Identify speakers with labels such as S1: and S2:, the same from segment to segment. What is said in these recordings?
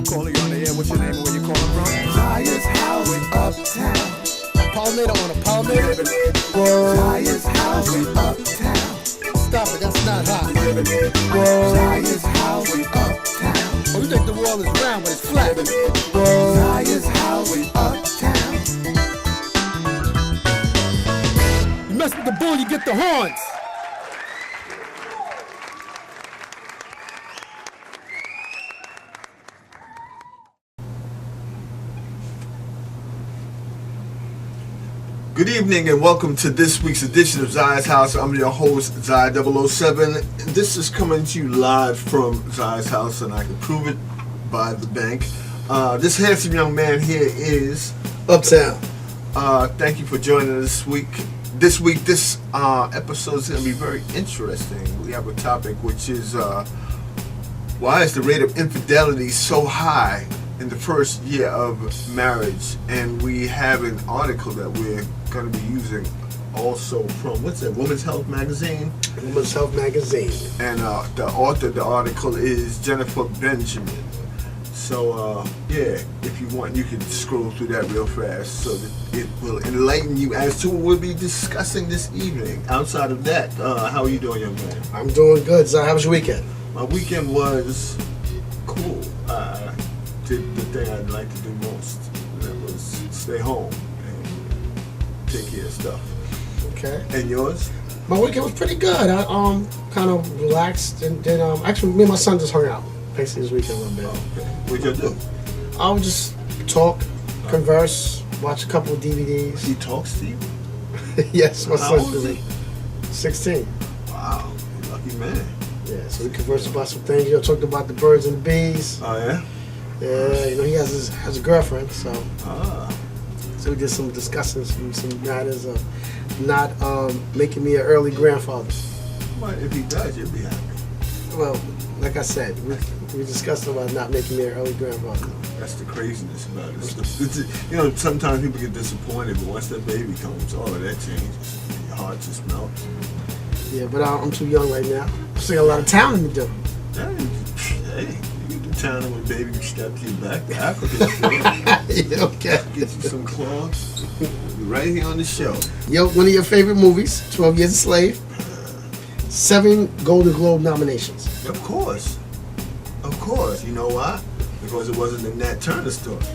S1: Yo, calling you on the air. What's your name and where you calling from?
S2: Zaiyah's house, Uptown.
S1: Palmetto on a Palmetto.
S2: Zaiyah's house, Uptown.
S1: Stop it, that's not hot.
S2: Zaiyah's house, Uptown.
S1: Oh, you think the world is round, but it's flat.
S2: Zaiyah's house, Uptown.
S1: You mess with the bull, you get the horns.
S3: Good evening and welcome to this week's edition of Zaiyah's House. I'm your host, Zaiyah 007. This is coming to you live from Zaiyah's house, and I can prove it by the bank. This handsome young man here is
S1: Uptown.
S3: Thank you for joining us this week. This episode is going to be very interesting. We have a topic which is why is the rate of infidelity so high in the first year of marriage? And we have an article that we're going to be using also from, what's that, Women's Health Magazine?
S1: Women's Health Magazine.
S3: And the author of the article is Jennifer Benjamin. So, yeah, if you want, you can scroll through that real fast so that it will enlighten you as to what we'll be discussing this evening. Outside of that, how are you doing, young man?
S1: I'm doing good. So how was your weekend?
S3: My weekend was cool. Did the thing I'd like to do most, and that was stay home and take care of stuff.
S1: Okay.
S3: And yours?
S1: My weekend was pretty good. I kind of relaxed and did actually me and my son just hung out basically this weekend a little bit.
S3: Okay. What'd you do?
S1: I would just talk, converse, watch a couple of DVDs.
S3: He talks to you?
S1: Yes, my
S3: How
S1: son's
S3: old is he?
S1: 16.
S3: Wow, you're a lucky man.
S1: Yeah, so we conversed about some things. Talked about the birds and the bees.
S3: Oh yeah?
S1: Yeah, he has a girlfriend, so we did some discussing some matters of not making me an early grandfather.
S3: Well, if he does, you'll be happy.
S1: Well, like I said, we discussed about not making me an early grandfather.
S3: That's the craziness about it. Sometimes people get disappointed, but once that baby comes, all of that changes. Your heart just melts.
S1: Yeah, but I'm too young right now. I still got a lot of talent to do.
S3: Hey, you do town when baby step you back to Africa.
S1: Yeah, okay.
S3: Get you some cloths. Be right here on the show.
S1: Yo, one of your favorite movies, 12 Years a Slave. 7 Golden Globe nominations.
S3: Of course. You know why? Because it wasn't a Nat Turner story.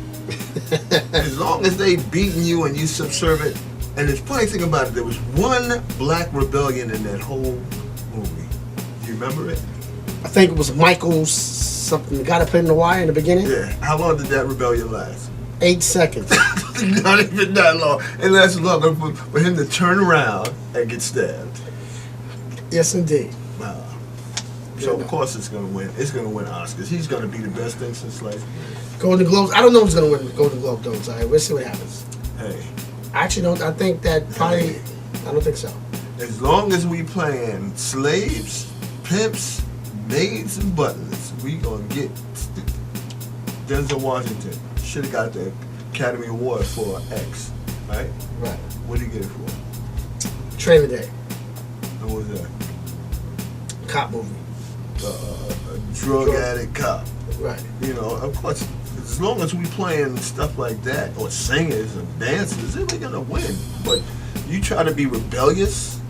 S3: As long as they beating you and you subservient. And the funny thing about it, there was one black rebellion in that whole movie. Do you remember it?
S1: I think it was Michael's something. The guy that played in the wire in the beginning.
S3: Yeah. How long did that rebellion last?
S1: 8 seconds.
S3: Not even that long. It lasted longer for him to turn around and get stabbed.
S1: Yes, indeed.
S3: So of course it's gonna win. It's gonna win Oscars. He's gonna be the best thing since sliced bread.
S1: Golden Globes. I don't know who's gonna win the Golden Globe though. So we'll see what happens.
S3: Hey.
S1: I actually don't. I think that probably.
S3: Hey.
S1: I don't think so.
S3: As long as we playing slaves, pimps, maids, and butlers, we gonna get Denzel Washington. Should have got the Academy Award for X, right?
S1: Right.
S3: What did he get it for?
S1: Training Day.
S3: And what was that?
S1: Cop movie.
S3: A drug addict cop.
S1: Right.
S3: Of course, as long as we playing stuff like that, or singers and dancers, they're gonna win. But you try to be rebellious.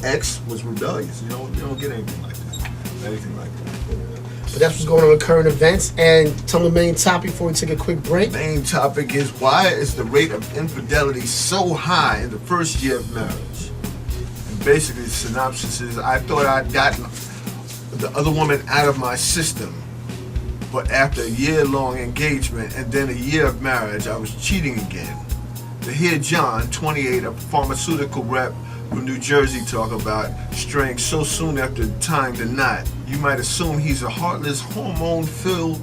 S3: X was rebellious. You don't get anything like that.
S1: But that's what's going on with current events. And tell me the main topic before we take a quick break.
S3: Main topic is why is the rate of infidelity so high in the first year of marriage? And basically, the synopsis is: I thought I'd gotten the other woman out of my system, but after a year-long engagement and then a year of marriage, I was cheating again. To hear John, 28, a pharmaceutical rep from New Jersey, talk about straying so soon after tying the knot, you might assume he's a heartless, hormone-fueled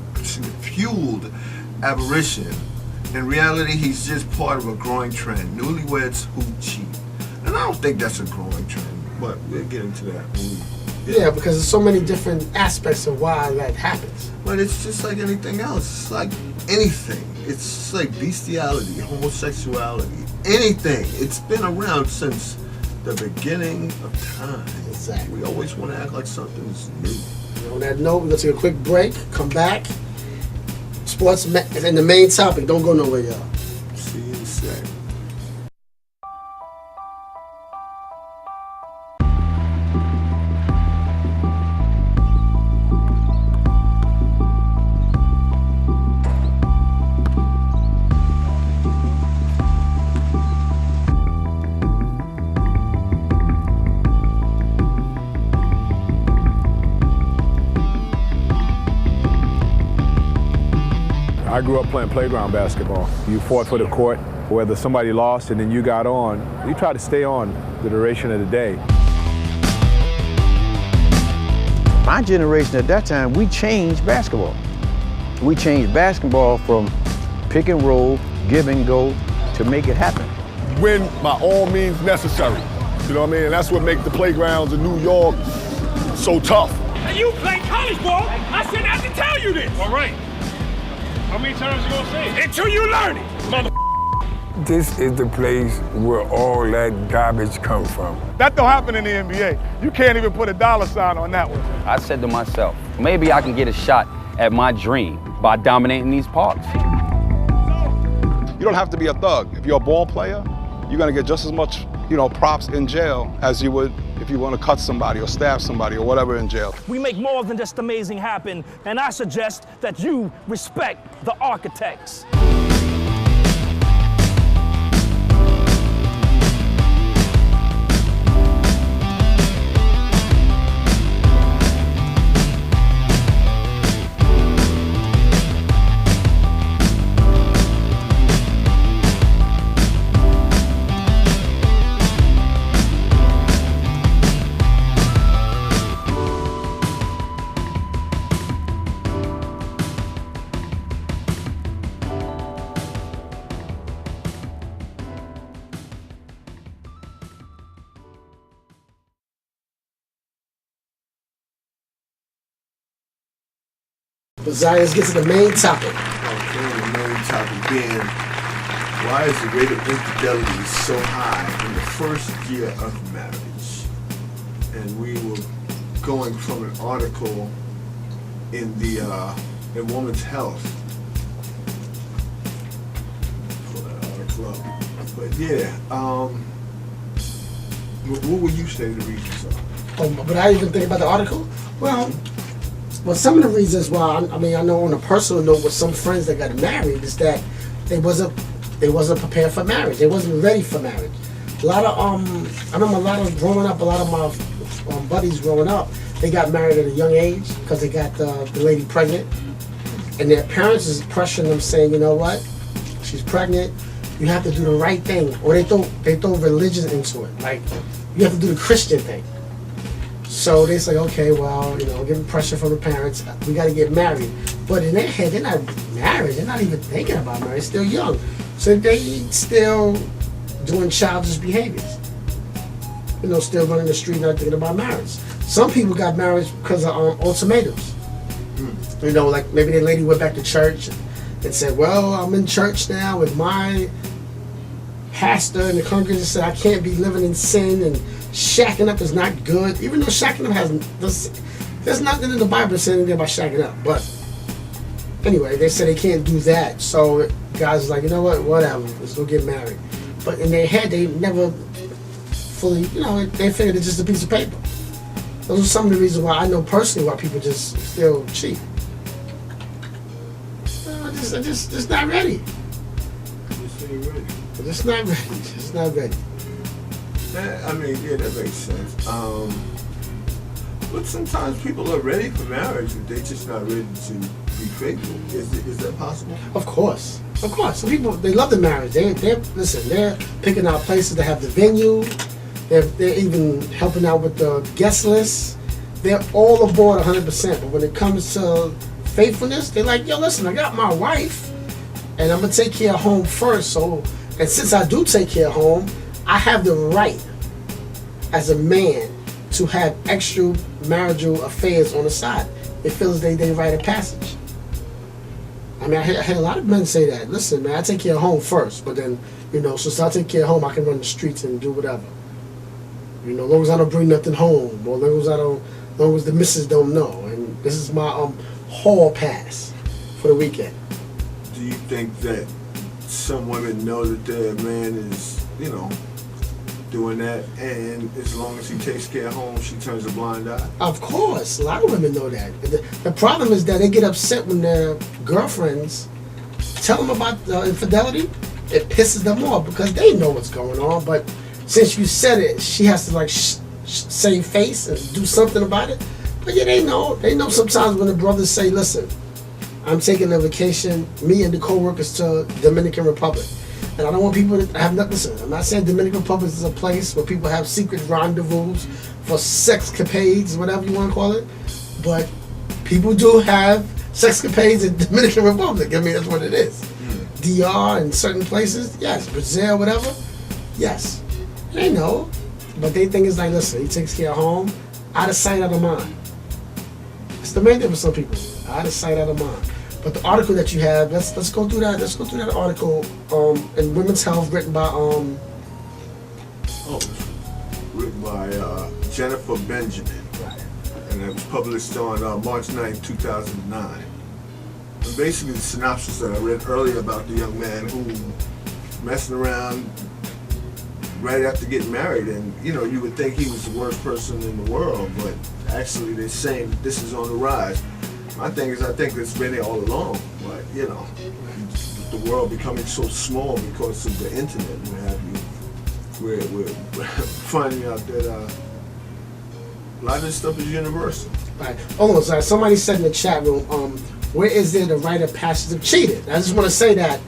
S3: aberration. In reality, he's just part of a growing trend. Newlyweds who cheat. And I don't think that's a growing trend, but we'll get into that when we...
S1: Yeah, because there's so many different aspects of why that happens.
S3: But it's just like anything else. It's like anything. It's just like bestiality, homosexuality, anything. It's been around since the beginning of time.
S1: Exactly.
S3: We always want to act like something is new.
S1: On that note, we're going to take a quick break, come back, sports and the main topic. Don't go nowhere, y'all.
S3: See you in a sec.
S4: I grew up playing playground basketball. You fought for the court, whether somebody lost and then you got on. You try to stay on the duration of the day.
S5: My generation at that time, we changed basketball. We changed basketball from pick and roll, give and go, to make it happen.
S4: Win by all means necessary. You know what I mean? And that's what makes the playgrounds in New York so tough.
S6: And you play college ball, I shouldn't have to tell you this. All right. How many times you gonna say it? Until you learn it, mother.
S7: This is the place where all that garbage comes from.
S4: That don't happen in the NBA. You can't even put a dollar sign on that one.
S8: I said to myself, maybe I can get a shot at my dream by dominating these parks.
S9: You don't have to be a thug. If you're a ball player, you're gonna get just as much, props in jail as you would if you want to cut somebody or stab somebody or whatever in jail.
S6: We make more than just amazing happen, and I suggest that you respect the architects.
S1: But Zaiyah, let's get to the main topic.
S3: Okay, the main topic being, why is the rate of infidelity so high in the first year of marriage? And we were going from an article in in Woman's Health. Pull that article up. But yeah, what would you say the reasons are?
S1: Oh, but I even think about the article. Well, some of the reasons why, I know on a personal note with some friends that got married is that they wasn't prepared for marriage. They wasn't ready for marriage. A lot of I remember a lot of my buddies growing up, they got married at a young age because they got the lady pregnant, and their parents is pressuring them, saying, you know what, she's pregnant, you have to do the right thing, or they throw religion into it, like you have to do the Christian thing. So they say, okay, well, getting pressure from the parents, we got to get married. But in their head, they're not married. They're not even thinking about marriage. They're still young. So they still doing childish behaviors. Still running the street, not thinking about marriage. Some people got married because of ultimatums. Like maybe the lady went back to church and said, well, I'm in church now with my pastor, and the congregation said I can't be living in sin, and shacking up is not good, even though shacking up there's nothing in the Bible saying anything about shacking up. But anyway, they said they can't do that. So guys was like, you know what, whatever, let's go get married. But in their head, they never fully, they figured it's just a piece of paper. Those are some of the reasons why I know personally why people just still cheat. They're just not ready. Just not ready. Just not ready.
S3: Yeah, that makes sense. But sometimes people are ready for marriage, but they're just not ready to be faithful. Is that possible?
S1: Of course. Some people, they love the marriage. They're picking out places to have the venue. They're even helping out with the guest list. They're all aboard 100%. But when it comes to faithfulness, they're like, yo, listen, I got my wife, and I'm gonna take care of home first. And since I do take care of home, I have the right as a man to have extra marital affairs on the side. It feels they rite a passage. I had a lot of men say that. Listen, man, I take care of home first, but then, since I take care of home, I can run the streets and do whatever. As long as I don't bring nothing home, or as long as the missus don't know. And this is my hall pass for the weekend.
S3: do you think that some women know that their man is, doing that, and as long as he takes care of home, she turns a blind eye?
S1: Of course, a lot of women know that. The problem is that they get upset when their girlfriends tell them about infidelity. It pisses them off because they know what's going on, but since you said it, she has to save face and do something about it. But yeah, they know. They know sometimes when the brothers say, listen, I'm taking a vacation, me and the co-workers, to Dominican Republic. And I don't want people to have nothing. Listen, I'm not saying Dominican Republic is a place where people have secret rendezvous for sexcapades, whatever you want to call it. But people do have sexcapades in Dominican Republic. I mean, that's what it is. DR in certain places, yes. Brazil, whatever, yes. They know. But they think it's like, listen, he takes care of home, out of sight, out of mind. It's the main thing for some people. Out of sight, out of mind. But the article that you have, let's go through that. Let's go through that article in Women's Health, written by
S3: written by Jennifer Benjamin, and it was published on March 9, 2009. And basically, the synopsis that I read earlier about the young man who messing around right after getting married, and you would think he was the worst person in the world, but actually they're saying that this is on the rise. My thing is, I think it's been there all along, but the world becoming so small because of the internet and what have you, we're finding out that a lot of this stuff is universal.
S1: Right. Almost. Somebody said in the chat room, where is there the rite of passage of cheating? I just want to say that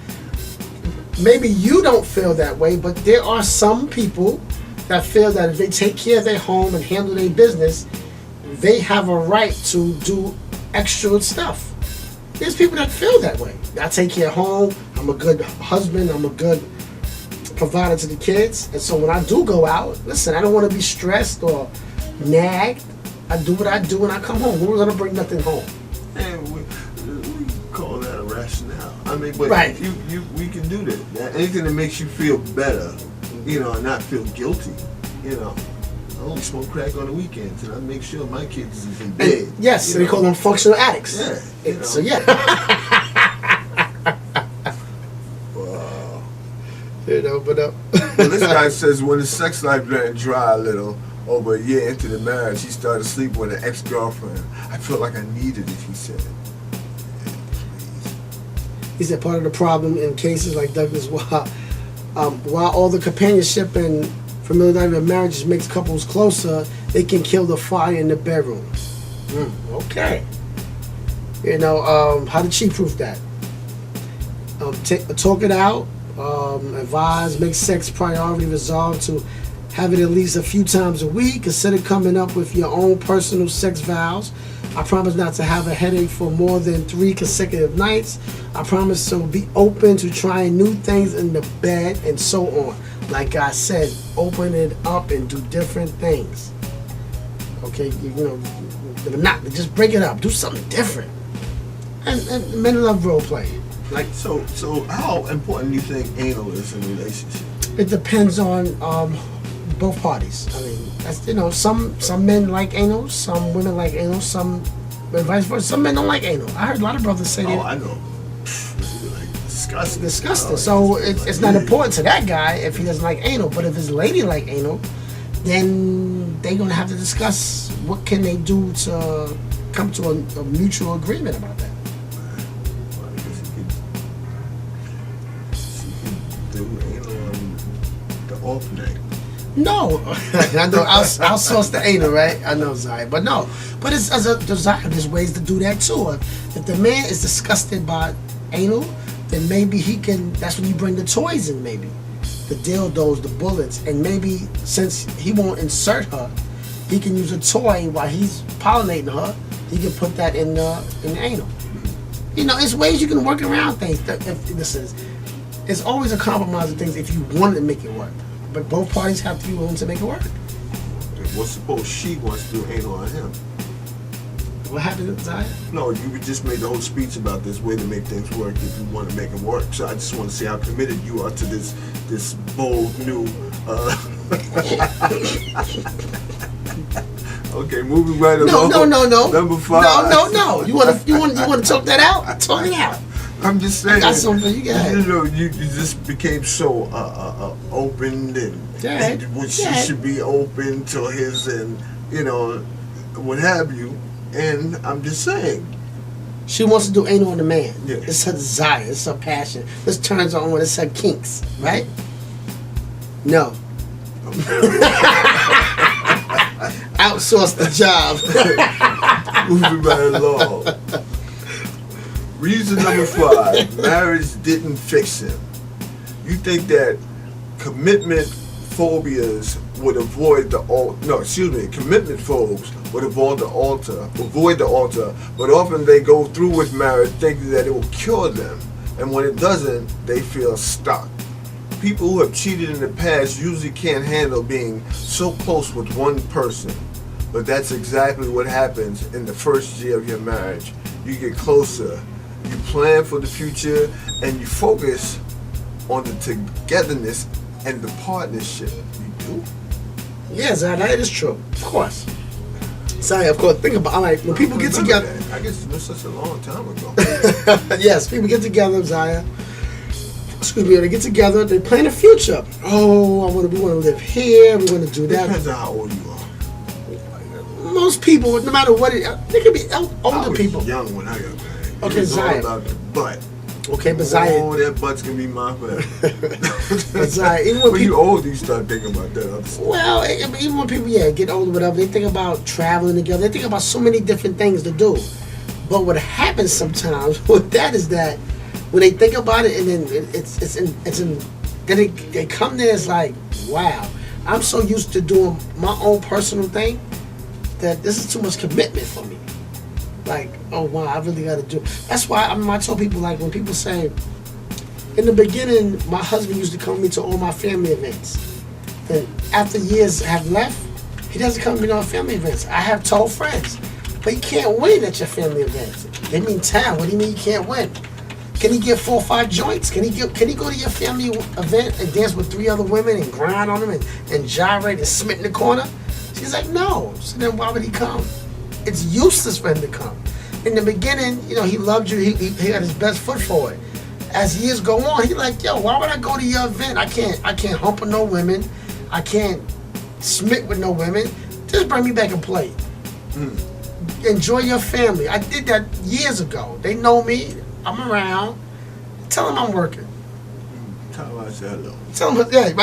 S1: maybe you don't feel that way, but there are some people that feel that if they take care of their home and handle their business, they have a right to do extra stuff. There's people that feel that way. I take care of home, I'm a good husband, I'm a good provider to the kids, and so when I do go out, listen, I don't want to be stressed or nagged. I do what I do and I come home. We're going to bring nothing home.
S3: And we call that a rationale. I mean, but
S1: right.
S3: we can do that. Anything that makes you feel better, and not feel guilty, I only smoke crack on the weekends, and I make sure my kids is in bed.
S1: And yes, they call them functional addicts.
S3: Yeah.
S1: So yeah.
S3: Wow.
S1: But
S3: well, this guy says when his sex life ran dry a little, over a year into the marriage, he started sleeping with an ex-girlfriend. I felt like I needed it, he said.
S1: He said part of the problem in cases like Douglas, while all the companionship and familiarity of marriages makes couples closer, they can kill the fire in the bedroom. Okay. How did she prove that? Talk it out. Advise, make sex priority, resolve to have it at least a few times a week. Consider coming up with your own personal sex vows. I promise not to have a headache for more than 3 consecutive nights. I promise to be open to trying new things in the bed and so on. Like I said, open it up and do different things. Okay, not just break it up, do something different. And men love role play.
S3: So how important do you think anal is in a relationship?
S1: It depends on both parties. I mean, that's, some men like anal, some women like anal, some vice versa. Some men don't like anal. I heard a lot of brothers say that.
S3: Oh, I know. Disgusting.
S1: Disgusting. So it's not important to that guy if he doesn't like anal. But if his lady like anal, then they're gonna have to discuss what can they do to come to a mutual agreement about that.
S3: Well, I guess he could do anal on the alternate.
S1: No, I know. Outsource the anal, right? I know, Zaiyah, but no. But it's as a desire. There's ways to do that too. If the man is disgusted by anal, then maybe he can. That's when you bring the toys in, maybe the dildos, the bullets, and maybe since he won't insert her, he can use a toy while he's pollinating her. He can put that in the anal. It's ways you can work around things. It's always a compromise of things if you want to make it work. But both parties have to be willing to make it work.
S3: Well, suppose she wants to do anal on him.
S1: What happened to Zaiyah?
S3: No, you just made the whole speech about this way to make things work if you want to make them work. So I just want to see how committed you are to this bold new. Okay, moving right along.
S1: No.
S3: Number 5.
S1: No. You want to talk that out? Talk it out.
S3: I'm just saying.
S1: I got something for you guys.
S3: You know, you just became so open and she should be open to his and, you know, what have you. And I'm just saying.
S1: She wants to do anal on the man.
S3: Yeah.
S1: It's her desire. It's her passion. This turns her on. It's her kinks, right? No. Outsource the job.
S3: Moving right along. Reason number 5, marriage didn't fix him. You think that commitment phobias would avoid the commitment phobes would avoid the altar, but often they go through with marriage thinking that it will cure them, and when it doesn't, they feel stuck. People who have cheated in the past usually can't handle being so close with one person, but that's exactly what happens in the first year of your marriage. You get closer, you plan for the future, and you focus on the togetherness and the partnership. You do?
S1: Yes, that is true. Of course. Sorry, of course. Think about when people get together.
S3: I guess it was such a long time ago.
S1: Yes, people get together, Zaiyah. Excuse me, they get together, they plan a future. Oh, we want to live here, we want to do that.
S3: Depends on how old you are.
S1: Most people, no matter what they could be older people.
S3: I was young when I got married.
S1: Okay,
S3: It's all
S1: Zaiyah.
S3: about the butt.
S1: Okay, but Zaiyah.
S3: Oh, that butt's gonna be my favorite.
S1: But Zaiyah, even
S3: when you older, you start thinking about that other stuff.
S1: Well, even when people, get older, whatever, they think about traveling together. They think about so many different things to do. But what happens sometimes with that is that when they think about it, and then then they come there, it's like, wow, I'm so used to doing my own personal thing that this is too much commitment for me. Like, oh wow, I really got to do. That's why I tell people, like, when people say, in the beginning, my husband used to come with me to all my family events. Then after years have left, he doesn't come to me to our family events. I have told friends, but you can't win at your family events. They mean town. What do you mean you can't win? Can he get 4 or 5 joints? Can he go to your family event and dance with 3 other women and grind on them and gyrate and smit in the corner? She's like, no. So then why would he come? It's useless for him to come. In the beginning, he loved you. He had his best foot forward. As years go on, he's like, yo, why would I go to your event? I can't hump with no women. I can't smit with no women. Just bring me back and play. Enjoy your family. I did that years ago. They know me. I'm around. Tell them I'm working.
S3: Tell them I said hello.
S1: Tell him, but there's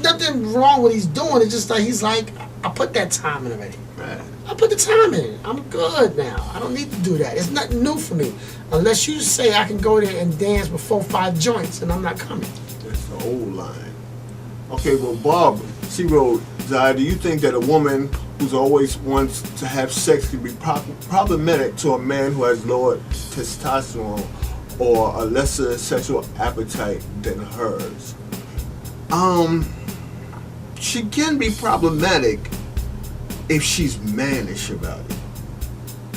S1: nothing wrong with what he's doing. It's just that he's like, I put that time in already.
S3: Right.
S1: I put the time in. I'm good now. I don't need to do that. It's nothing new for me. Unless you say I can go there and dance with 4 or 5 joints, and I'm not coming.
S3: That's the old line. Okay, well, Bob, she wrote, Zaiyah, do you think that a woman who's always wants to have sex can be problematic to a man who has lower testosterone or a lesser sexual appetite than hers? She can be problematic if she's mannish about it.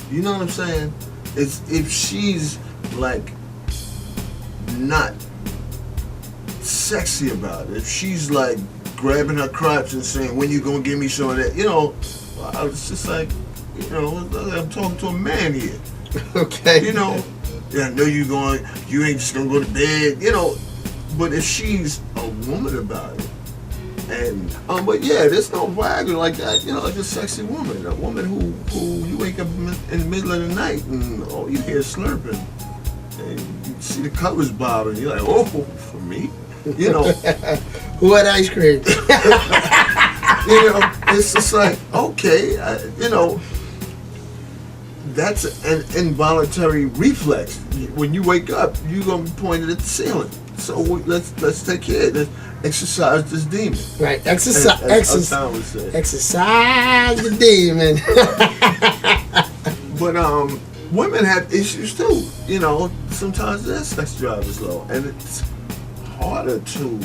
S3: You know what I'm saying? It's if she's like not sexy about it. If she's like grabbing her crotch and saying, when you gonna give me some of that? I was just like, I'm talking to a man here.
S1: Okay.
S3: I know you ain't just gonna go to bed, but if she's a woman about it, and but yeah, there's no Viagra like that, like a sexy woman, a woman who you wake up in the middle of the night and all you hear slurping, and you see the covers bobbing, you're like, oh, for me,
S1: Who had ice cream?
S3: It's just like, okay, that's an involuntary reflex. When you wake up, you're gonna be pointed at the ceiling. So let's take care of this. Exercise this demon.
S1: Right.
S3: As Uptown would say.
S1: Exercise the demon.
S3: But women have issues too. Sometimes their sex drive is low, and it's harder to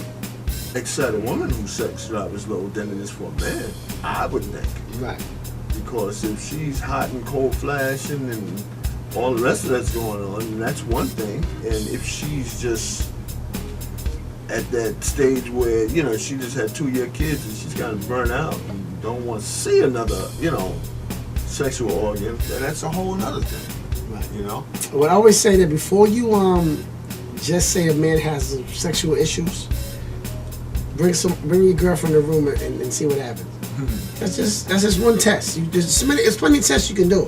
S3: excite a woman whose sex drive is low than it is for a man, I would think.
S1: Right.
S3: Because if she's hot and cold flashing and all the rest of that's going on, that's one thing. And if she's just at that stage where, she just had 2-year kids and she's kind of burnt out and don't want to see another, sexual organ, then that's a whole nother thing. You know?
S1: What I always say that before you just say a man has sexual issues, bring your girlfriend in the room and see what happens. That's just one test. There's plenty of tests you can do.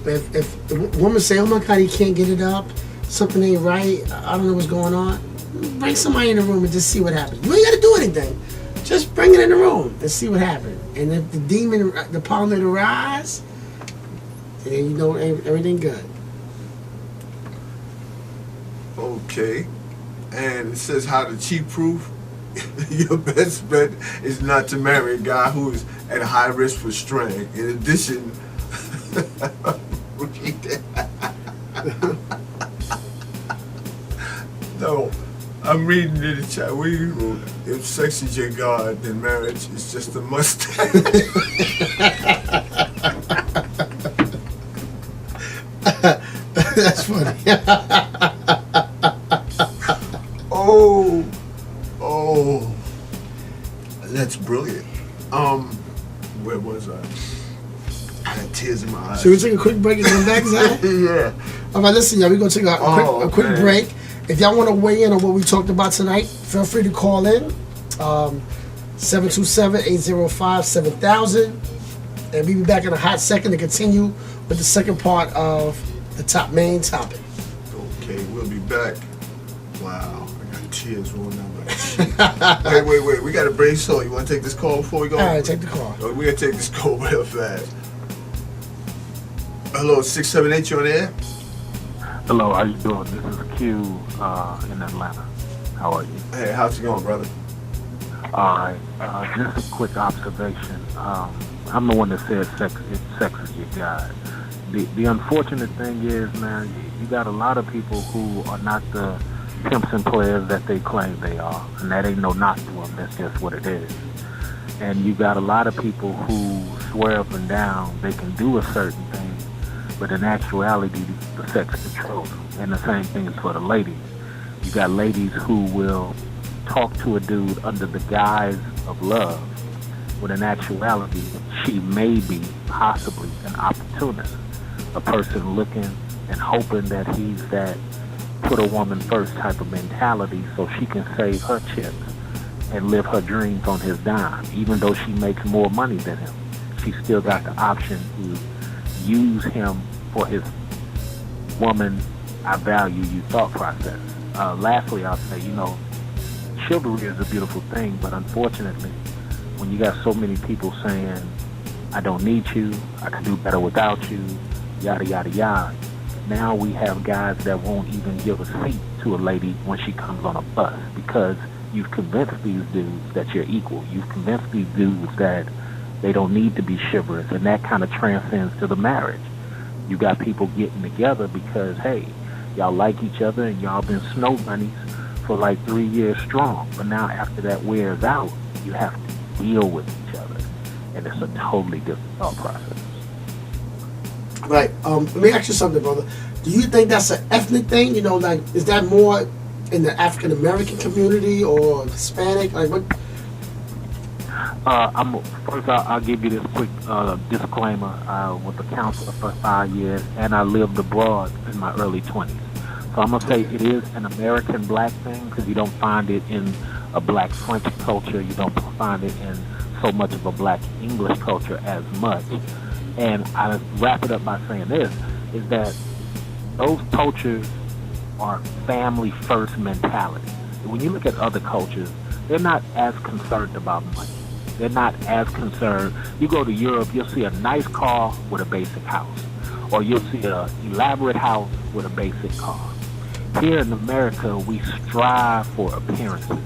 S1: If the woman say, "Oh my God, he can't get it up, something ain't right, I don't know what's going on," bring somebody in the room and just see what happens. You ain't got to do anything. Just bring it in the room and see what happens. And if the problem arise, then you know everything good.
S3: Okay. And it says how to cheat proof your best bet is not to marry a guy who is at high risk for straying. In addition, no, I'm reading in the chat. What you wrote? If sex is your God, then marriage is just a must.
S1: That's funny.
S3: Oh, that's brilliant. Where was I? I had tears in my eyes.
S1: Should we take a quick break and come back, Zach?
S3: Yeah.
S1: All right, listen, y'all. We're going to take a quick break. If y'all want to weigh in on what we talked about tonight, feel free to call in. 727-805-7000. And we'll be back in a hot second to continue with the second part of the main topic.
S3: Okay, we'll be back. Wow, I got tears rolling down my cheek. Wait. We got a break, so you want to take this call before we go?
S1: All right, take the call.
S3: Oh, we're going to take this call real fast. Hello, 678, you on air?
S10: Hello, how you doing? This is Q in Atlanta. How are you?
S3: Hey, how's it going, brother?
S10: All right. Just a quick observation. I'm the one that said sex is your God. The unfortunate thing is, man, you got a lot of people who are not the pimps and players that they claim they are, and that ain't no knock to them. That's just what it is. And you got a lot of people who swear up and down they can do a certain thing, but in actuality, the sex controls them. And the same thing is for the ladies. You got ladies who will talk to a dude under the guise of love, when in actuality, she may be possibly an opportunist, a person looking and hoping that he's that put a woman first type of mentality so she can save her chips and live her dreams on his dime. Even though she makes more money than him, she still got the option to use him for his woman, I value you thought process. Lastly, I'll say, chivalry is a beautiful thing, but unfortunately, when you got so many people saying, I don't need you, I can do better without you, yada, yada, yada, now we have guys that won't even give a seat to a lady when she comes on a bus because you've convinced these dudes that you're equal. You've convinced these dudes that they don't need to be chivalrous, and that kind of transcends to the marriage. You got people getting together because, hey, y'all like each other and y'all been snow bunnies for like 3 years strong. But now after that wears out, you have to deal with each other. And it's a totally different thought process.
S1: Right. Let me ask you something, brother. Do you think that's an ethnic thing? Is that more in the African American community or Hispanic? Like what?
S10: First, I'll give you this quick disclaimer. I was a counselor for 5 years, and I lived abroad in my early 20s. So I'm going to say it is an American black thing because you don't find it in a black French culture. You don't find it in so much of a black English culture as much. And I wrap it up by saying this, is that those cultures are family first mentality. When you look at other cultures, they're not as concerned about money. They're not as concerned. You go to Europe, you'll see a nice car with a basic house. Or you'll see an elaborate house with a basic car. Here in America, we strive for appearances,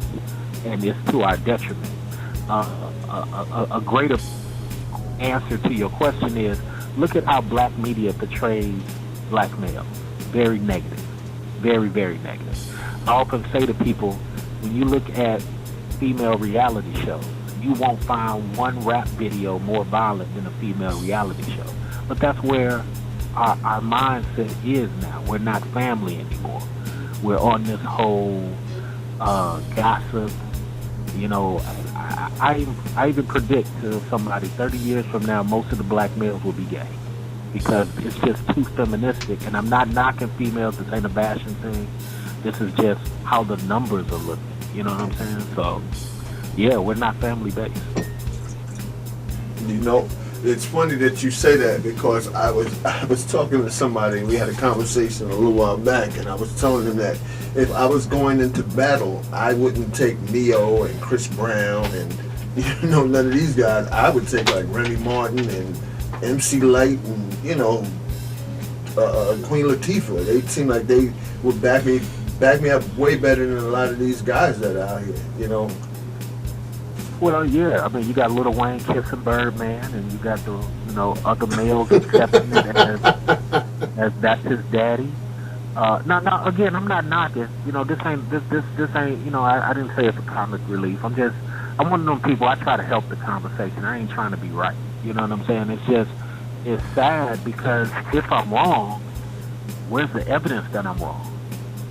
S10: and it's to our detriment. A greater answer to your question is, look at how black media portrays black males. Very negative. Very, very negative. I often say to people, when you look at female reality shows, you won't find one rap video more violent than a female reality show. But that's where our mindset is now. We're not family anymore. We're on this whole gossip. I even predict to somebody 30 years from now, most of the black males will be gay. because it's just too feministic. And I'm not knocking females. This ain't a bashing thing. This is just how the numbers are looking. You know what I'm saying? So, yeah, we're not family based.
S3: You know, it's funny that you say that because I was talking to somebody and we had a conversation a little while back, and I was telling them that if I was going into battle, I wouldn't take Neo and Chris Brown and none of these guys. I would take like Remy Martin and MC Lyte and Queen Latifah. They seem like they would back me up way better than a lot of these guys that are out here.
S10: Well, yeah. I mean, you got Lil Wayne kissing Birdman, and you got the other males accepting it as that's his daddy. Now, again, I'm not knocking. This ain't. I didn't say it's a comic relief. I'm one of them people. I try to help the conversation. I ain't trying to be right. You know what I'm saying? It's sad because if I'm wrong, where's the evidence that I'm wrong?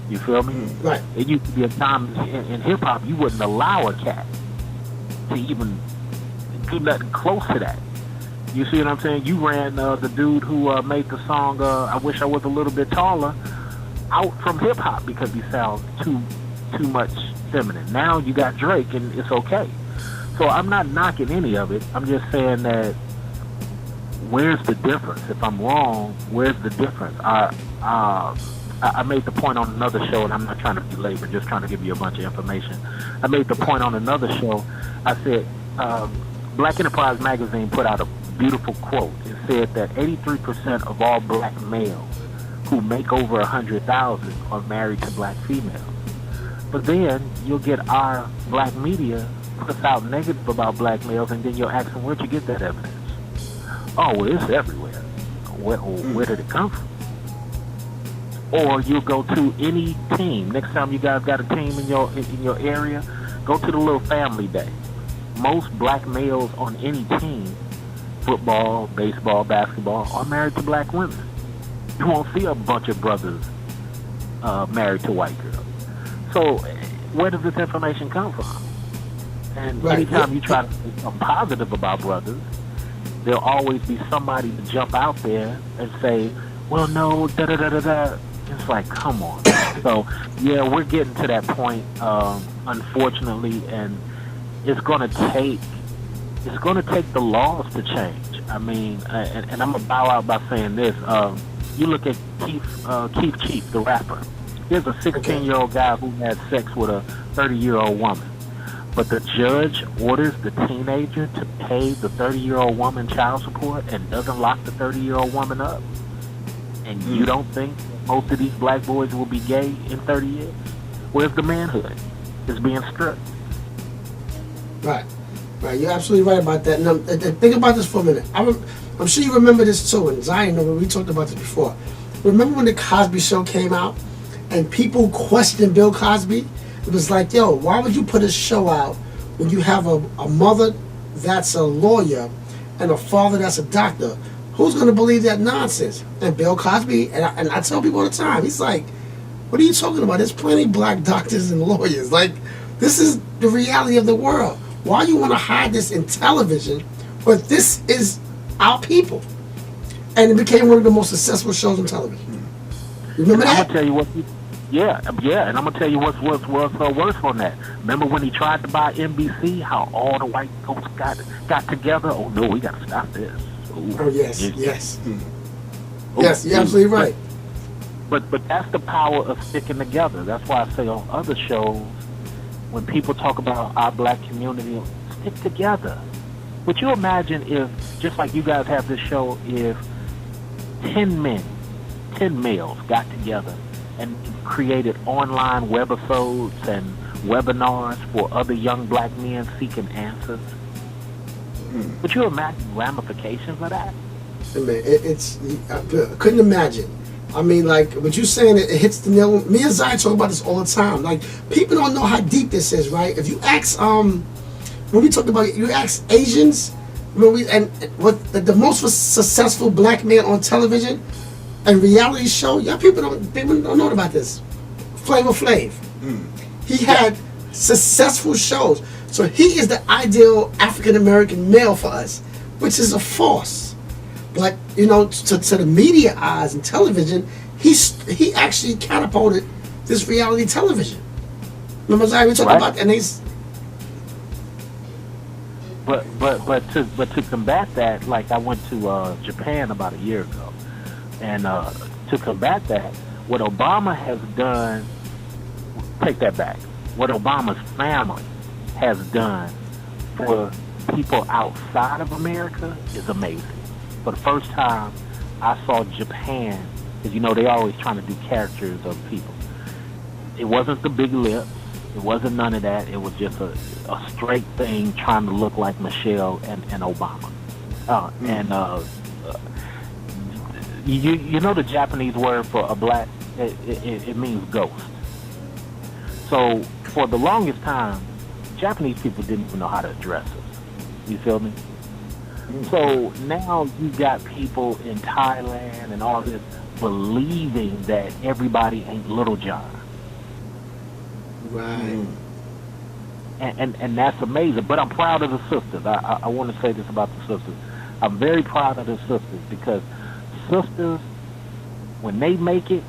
S10: You feel me?
S1: Right.
S10: It used to be a time in hip hop you wouldn't allow a cat to even do nothing close to that. You see what I'm saying? You ran the dude who made the song "I Wish I Was a Little Bit Taller" out from hip hop because he sounds too much feminine. Now you got Drake, and it's okay. So I'm not knocking any of it. I'm just saying that where's the difference? If I'm wrong, where's the difference? I made the point on another show, and I'm not trying to belabor, just trying to give you a bunch of information. I made the point on another show. I said, Black Enterprise Magazine put out a beautiful quote. It said that 83% of all black males who make over 100,000 are married to black females. But then you'll get our black media puts out negative about black males, and then you'll ask them, where'd you get that evidence? Oh, well, it's everywhere. Where did it come from? Or you'll go to any team. Next time you guys got a team in your area, go to the little family day. Most black males on any team, football, baseball, basketball, are married to black women. You won't see a bunch of brothers married to white girls. So where does this information come from? And anytime you try to say something positive about brothers, there'll always be somebody to jump out there and say, well, no, da-da-da-da-da. It's like, come on. So, yeah, we're getting to that point, unfortunately, and it's going to take the laws to change. I mean, and I'm going to bow out by saying this. You look at Keith Chief, the rapper. Here's a 16-year-old guy who had sex with a 30-year-old woman. But the judge orders the teenager to pay the 30-year-old woman child support and doesn't lock the 30-year-old woman up. And you don't think most of these black boys will be gay in 30 years? Where's the manhood? It's being stripped.
S1: Right. You're absolutely right about that. Now, think about this for a minute. I'm sure you remember this too, and Zaiyah, we talked about this before. Remember when the Cosby Show came out and people questioned Bill Cosby? It was like, yo, why would you put a show out when you have a mother that's a lawyer and a father that's a doctor? Who's going to believe that nonsense? And Bill Cosby, and I tell people all the time, he's like, what are you talking about? There's plenty of black doctors and lawyers. Like, this is the reality of the world. Why you want to hide this in television? But this is our people. And it became one of the most successful shows on television. You remember that?
S10: I'm going to tell you what... Yeah, and I'm going to tell you what's worse on that. Remember when he tried to buy NBC, how all the white folks got together? Oh, no, we got to stop this. Ooh.
S1: Oh, yes. Yes, you're absolutely right.
S10: But that's the power of sticking together. That's why I say on other shows, when people talk about our black community, stick together. Would you imagine if, just like you guys have this show, if 10 males got together and created online webisodes and webinars for other young black men seeking answers? Would you imagine ramifications of that?
S1: I couldn't imagine. I mean, like, what you're saying, it hits the nail. Me and Zaiyah talk about this all the time. Like, people don't know how deep this is, right? If you ask, when we talk about it, you ask Asians, what the most successful black man on television and reality show, people don't know about this. Flavor Flav. He had successful shows. So he is the ideal African American male for us, which is a farce. But to the media eyes and television, he actually catapulted this reality television. Remember, Zaiyah, we talked about, and he's.
S10: But to combat that, like I went to Japan about a year ago, and to combat that, what Obama has done, take that back. What Obama's family has done for people outside of America is amazing. For the first time, I saw Japan, because they always trying to do caricatures of people. It wasn't the big lips. It wasn't none of that. It was just a straight thing trying to look like Michelle and Obama. You know the Japanese word for a black, it means ghost. So for the longest time, Japanese people didn't even know how to address us. You feel me? So now you got people in Thailand and all this believing that everybody ain't Little John.
S1: Right.
S10: And that's amazing. But I'm proud of the sisters. I want to say this about the sisters. I'm very proud of the sisters because sisters, when they make it,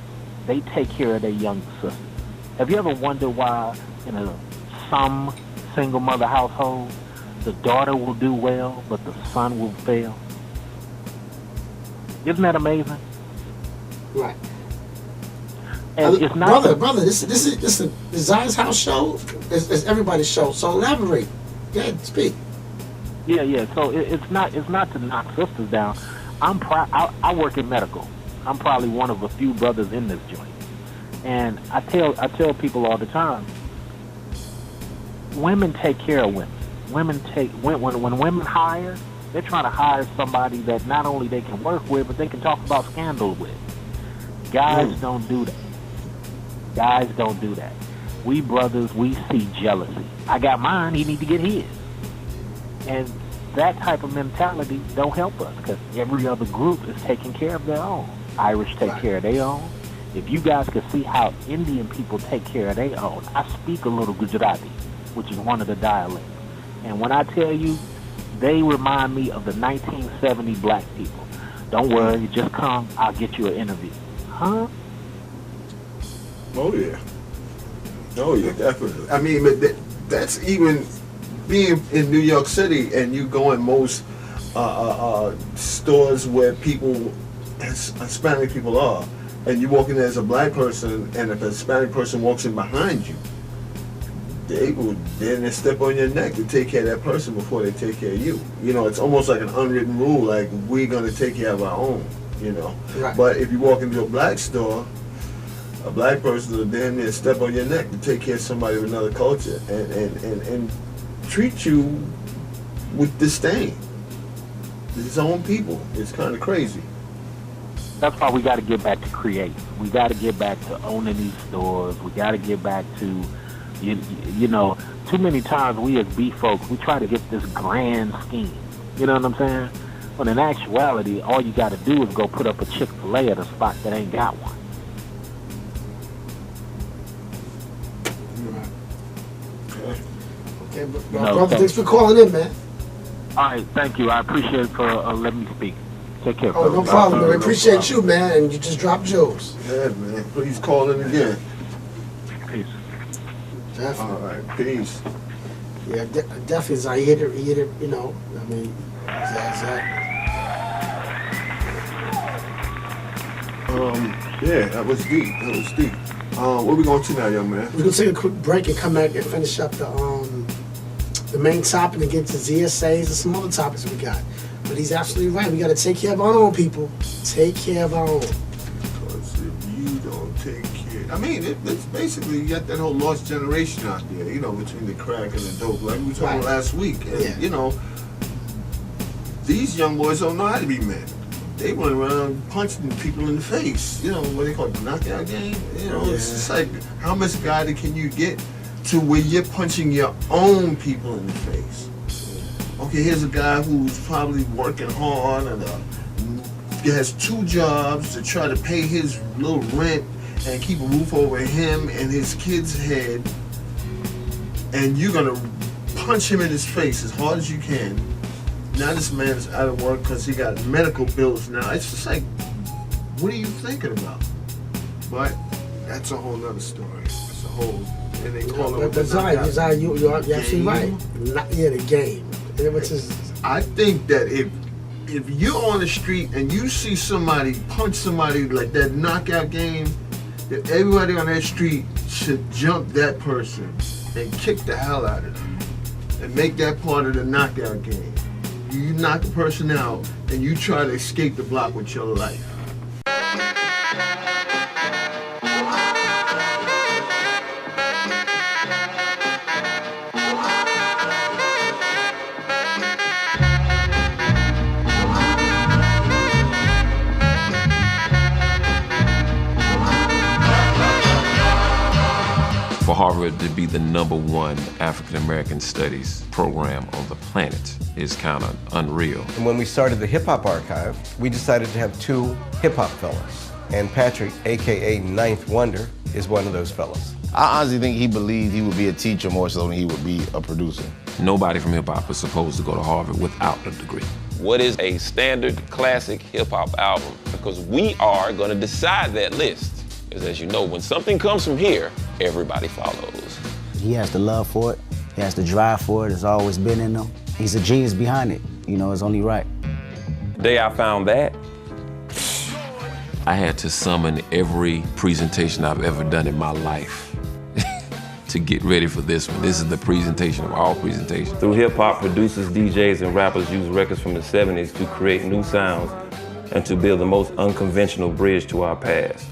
S10: they take care of their younger sisters. Have you ever wondered why in some single mother household, the daughter will do well, but the son will fail? Isn't that amazing?
S1: Right.
S10: And it's not
S1: brother. This is the Zaiyah's house show. It's everybody's show. So elaborate. Go ahead, speak.
S10: Yeah. So it's not to knock sisters down. I'm proud. I work in medical. I'm probably one of a few brothers in this joint. And I tell people all the time, women take care of women. When women hire, they're trying to hire somebody that not only they can work with, but they can talk about scandal with. Guys don't do that. Guys don't do that. We brothers, we see jealousy. I got mine, he need to get his. And that type of mentality don't help us because every other group is taking care of their own. Irish take care of their own. If you guys could see how Indian people take care of their own, I speak a little Gujarati, which is one of the dialects. And when I tell you, they remind me of the 1970 black people. Don't worry, just come, I'll get you an interview. Huh?
S3: Oh, yeah. Oh, yeah, definitely. I mean, but that's even being in New York City and you go in most stores where Hispanic people are, and you walk in there as a black person, and if a Hispanic person walks in behind you, they will then step on your neck to take care of that person before they take care of you. It's almost like an unwritten rule, like we're going to take care of our own, Right. But if you walk into a black store, a black person will damn near step on your neck to take care of somebody of another culture and treat you with disdain. His own people. It's kind of crazy.
S10: That's why we got to get back to creating. We got to get back to owning these stores. We got to get back to, too many times we as B folks, we try to get this grand scheme. You know what I'm saying? But in actuality, all you got to do is go put up a Chick-fil-A at a spot that ain't got one.
S1: Okay, brother, thanks for calling in, man.
S10: All right, thank you. I appreciate it for letting me speak. Take care.
S1: Oh, no problem, man. We appreciate you, man, and you just dropped jokes.
S3: Yeah, man. Please call in again.
S10: Peace.
S3: Definitely. All right, peace.
S1: Yeah, definitely, Zaiyah. He hit it, I mean, Z.S.A.
S3: Yeah, that was deep. Where we going to now, young man?
S1: We're going to take a quick break and come back and finish up the main topic and get to Z.S.A's and some other topics we got. But he's absolutely right. We got to take care of our own, people. Take care of our own.
S3: Because if you don't take care... I mean, it's basically, you got that whole lost generation out there, between the crack and the dope, like we were talking last week. And, these young boys don't know how to be men. They run around punching people in the face. What they call it, the knockout game? It's just like, how much guided can you get to where you're punching your own people in the face? Okay, here's a guy who's probably working hard and has 2 jobs to try to pay his little rent and keep a roof over him and his kid's head, and you're gonna punch him in his face as hard as you can, now this man is out of work because he got medical bills now. It's just like, what are you thinking about? But that's a whole nother story. It's a whole, and they call it.
S1: But Zaiyah, you're absolutely right. The game. Which is,
S3: I think that if you're on the street and you see somebody punch somebody like that knockout game, that everybody on that street should jump that person and kick the hell out of them and make that part of the knockout game. You knock a person out and you try to escape the block with your life.
S11: For Harvard to be the #1 African-American studies program on the planet is kind of unreal.
S12: And when we started the Hip Hop Archive, we decided to have 2 hip hop fellows. And Patrick, AKA Ninth Wonder, is one of those fellows.
S13: I honestly think he believed he would be a teacher more so than he would be a producer.
S11: Nobody from hip hop is supposed to go to Harvard without a degree.
S14: What is a standard classic hip hop album? Because we are going to decide that list. Because as you know, when something comes from here, everybody follows.
S15: He has the love for it. He has the drive for it. It's always been in him. He's a genius behind it. You know, it's only right.
S14: The day I found that,
S11: I had to summon every presentation I've ever done in my life to get ready for this one. This is the presentation of all presentations.
S14: Through hip hop, producers, DJs, and rappers use records from the 70s to create new sounds and to build the most unconventional bridge to our past.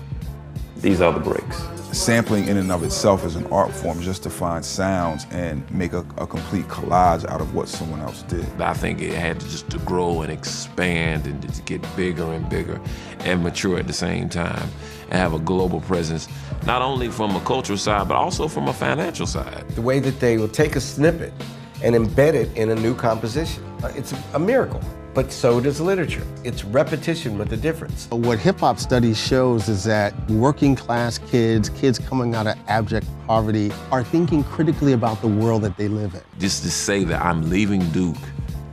S14: These are the breaks.
S9: Sampling in and of itself is an art form, just to find sounds and make a complete collage out of what someone else did.
S11: I think it had to grow and expand and to get bigger and bigger and mature at the same time and have a global presence, not only from a cultural side, but also from a financial side.
S12: The way that they will take a snippet and embed it in a new composition, it's a miracle. But so does literature. It's repetition with a difference.
S16: What hip hop studies shows is that working class kids coming out of abject poverty, are thinking critically about the world that they live in.
S11: Just to say that I'm leaving Duke,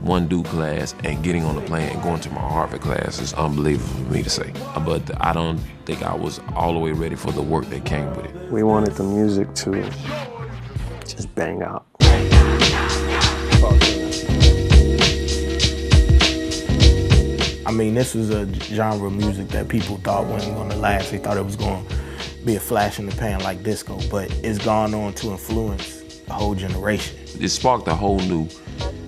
S11: one Duke class, and getting on the plane and going to my Harvard class is unbelievable for me to say. But I don't think I was all the way ready for the work that came with it.
S17: We wanted the music to just bang out.
S18: I mean, this was a genre of music that people thought wasn't going to last. They thought it was going to be a flash in the pan like disco, but it's gone on to influence a whole generation.
S11: It sparked a whole new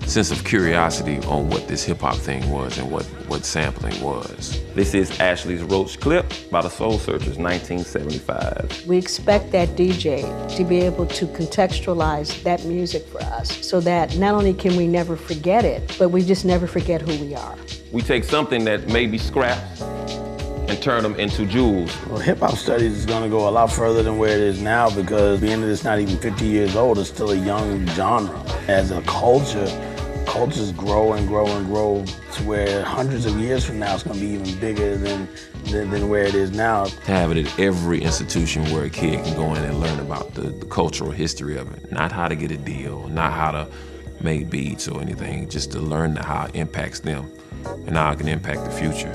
S11: sense of curiosity on what this hip-hop thing was and what sampling was.
S14: This is Ashley's Roach clip by the Soul Searchers, 1975.
S19: We expect that DJ to be able to contextualize that music for us so that not only can we never forget it, but we just never forget who we are.
S14: We take something that may be scraps and turn them into jewels.
S18: Well, hip-hop studies is going to go a lot further than where it is now because the end of it's not even 50 years old. It's still a young genre. As a culture, cultures grow and grow and grow to where hundreds of years from now it's going to be even bigger than where it is now.
S11: To have it at every institution where a kid can go in and learn about the cultural history of it. Not how to get a deal, not how to make beats or anything, just to learn how it impacts them and how it can impact the future.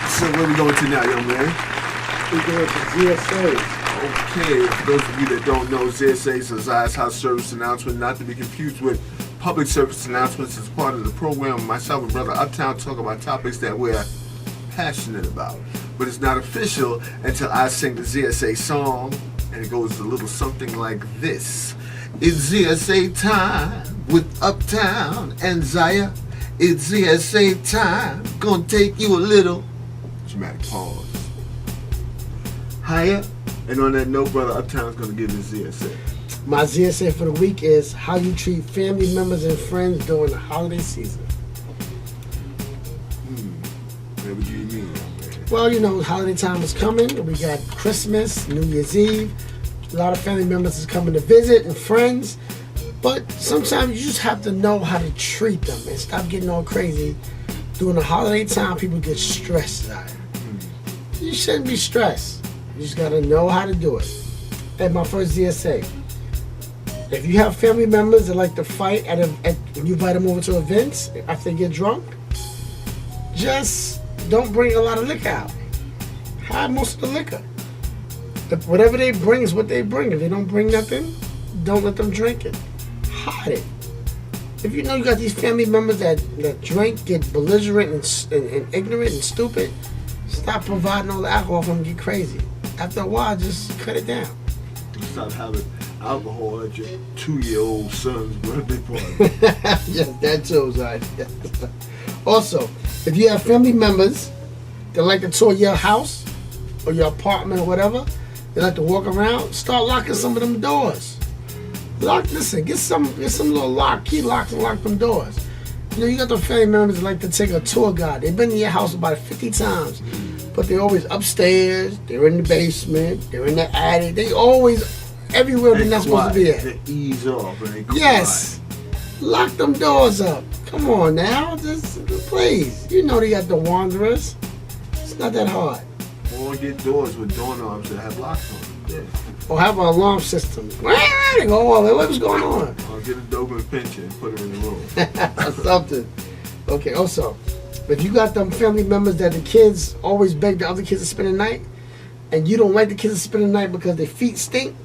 S3: So where we going to now, young man?
S1: We're going to Z.S.A.
S3: Okay, for those of you that don't know, Z.S.A. is a Zaiyah's House service announcement, not to be confused with public service announcements. As part of the program, myself and Brother Uptown talk about topics that we're passionate about. But it's not official until I sing the Z.S.A. song, and it goes a little something like this. It's Z.S.A. time with Uptown and Zaiyah. It's Z.S.A. time, gonna take you a little dramatic pause. Higher, and on that note, Brother Uptown's gonna give his Z.S.A.
S1: My Z.S.A. for the week is how you treat family members and friends during the holiday season.
S3: What do you mean?
S1: Well, you know, holiday time is coming. We got Christmas, New Year's Eve. A lot of family members is coming to visit and friends. But sometimes you just have to know how to treat them and stop getting all crazy. During the holiday time, people get stressed out. You shouldn't be stressed. You just gotta know how to do it. At my first Z.S.A, if you have family members that like to fight when you invite them over to events after they get drunk, just don't bring a lot of liquor out. Hide most of the liquor. Whatever they bring is what they bring. If they don't bring nothing, don't let them drink it. Hide it. If you know you got these family members that drink, get belligerent and ignorant and stupid, stop providing all the alcohol for them to get crazy. After a while, just cut it down.
S3: Stop having alcohol at your 2-year-old son's birthday party.
S1: Yes, that too, Zaiyah. Also, if you have family members that like to tour your house or your apartment or whatever, they like to walk around, start locking some of them doors. Get some little key locks and lock them doors. You know, you got the family members that like to take a tour guide. They've been in your house about 50 times, but they're always upstairs, they're in the basement, they're in the attic, they always everywhere they're not supposed to be at.
S3: They ease off and they quiet.
S1: Yes. Lock them doors up. Come on now, just please. You know they got the wanderers. It's not that hard.
S3: Or get doors with doorknobs that have locks on them. Yeah.
S1: Or have an alarm system. They go, oh, what's going on?
S3: Or get a Doberman Pinscher and put it in the room.
S1: Something. Okay, also, if you got them family members that the kids always beg the other kids to spend the night, and you don't like the kids to spend the night because their feet stink,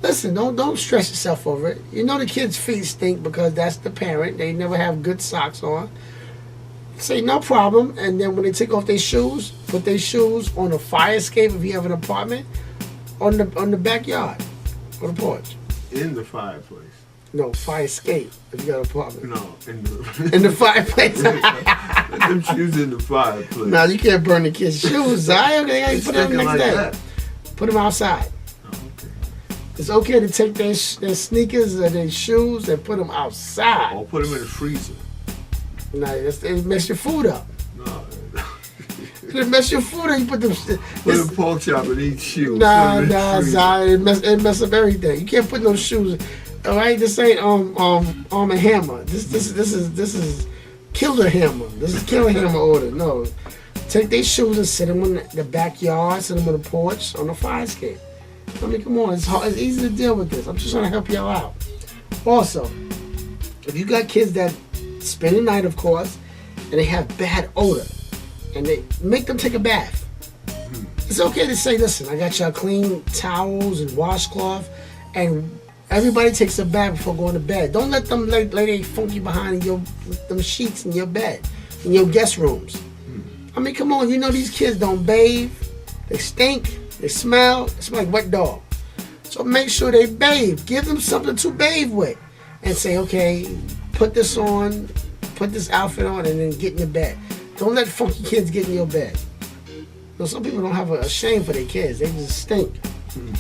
S1: listen, don't stress yourself over it. You know the kids' feet stink because that's the parent. They never have good socks on. Say no problem, and then when they take off their shoes, put their shoes on a fire escape if you have an apartment, on the backyard, on the porch.
S3: In the fireplace.
S1: No, fire escape if you got an apartment.
S3: No,
S1: in the fireplace.
S3: Let them shoes in the fireplace.
S1: No, you can't burn the kids' shoes, Zaiyah. They gotta put them next day. Put them outside. It's okay to take their sneakers or their shoes and put them outside.
S3: Or put them in the freezer.
S1: No, it mess your food up.
S3: No.
S1: It mess your food up. You put them.
S3: Put a pork chop and eat shoes.
S1: Nah, Zaiyah, it mess up everything. You can't put no shoes. All right, this ain't Arm and Hammer. This is Killer Hammer. This is Killer Hammer order. No, take their shoes and sit them in the backyard, sit them on the porch, on the fire escape. I mean, come on, it's easy to deal with this. I'm just trying to help y'all out. Also, if you got kids that spend the night, of course, and they have bad odor, and they make them take a bath. It's okay to say, listen, I got y'all clean towels and washcloth, and everybody takes a bath before going to bed. Don't let them lay their funky behind in them sheets in your bed, in your guest rooms. I mean, come on, you know these kids don't bathe, they stink. They smell like wet dog. So make sure they bathe. Give them something to bathe with. And say, okay, put this on, put this outfit on, and then get in your bed. Don't let funky kids get in your bed. You know, some people don't have a shame for their kids. They just stink.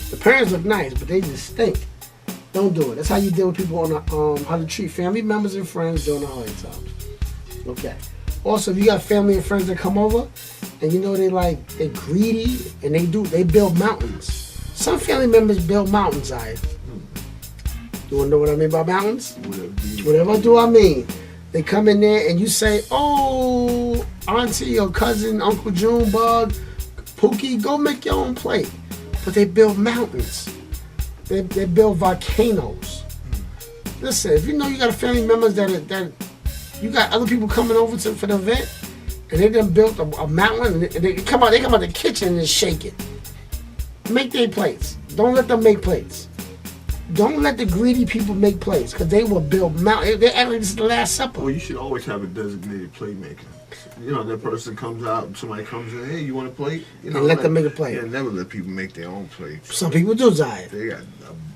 S1: The parents look nice, but they just stink. Don't do it. That's how you deal with people on how to treat family members and friends during the holiday times. Okay. Also, if you got family and friends that come over, and you know they greedy and they build mountains. Some family members build mountains, Zaiyah. You wanna know what I mean by mountains? Whatever do I mean. They come in there and you say, oh, auntie or cousin, Uncle Junebug, Pookie, go make your own plate. But they build mountains. They build volcanoes. Listen, if you know you got family members that you got other people coming over for the event, and they done built a mountain, and they come out the kitchen and shake it. Make their plates. Don't let them make plates. Don't let the greedy people make plates, because they will build mountains. They act like this is the Last Supper.
S3: Well, you should always have a designated plate maker. You know, that person comes out, somebody comes in, hey, you want a plate? You know,
S1: and let them make a plate.
S3: Yeah, never let people make their own plates.
S1: Some people do, Zaiyah.
S3: They got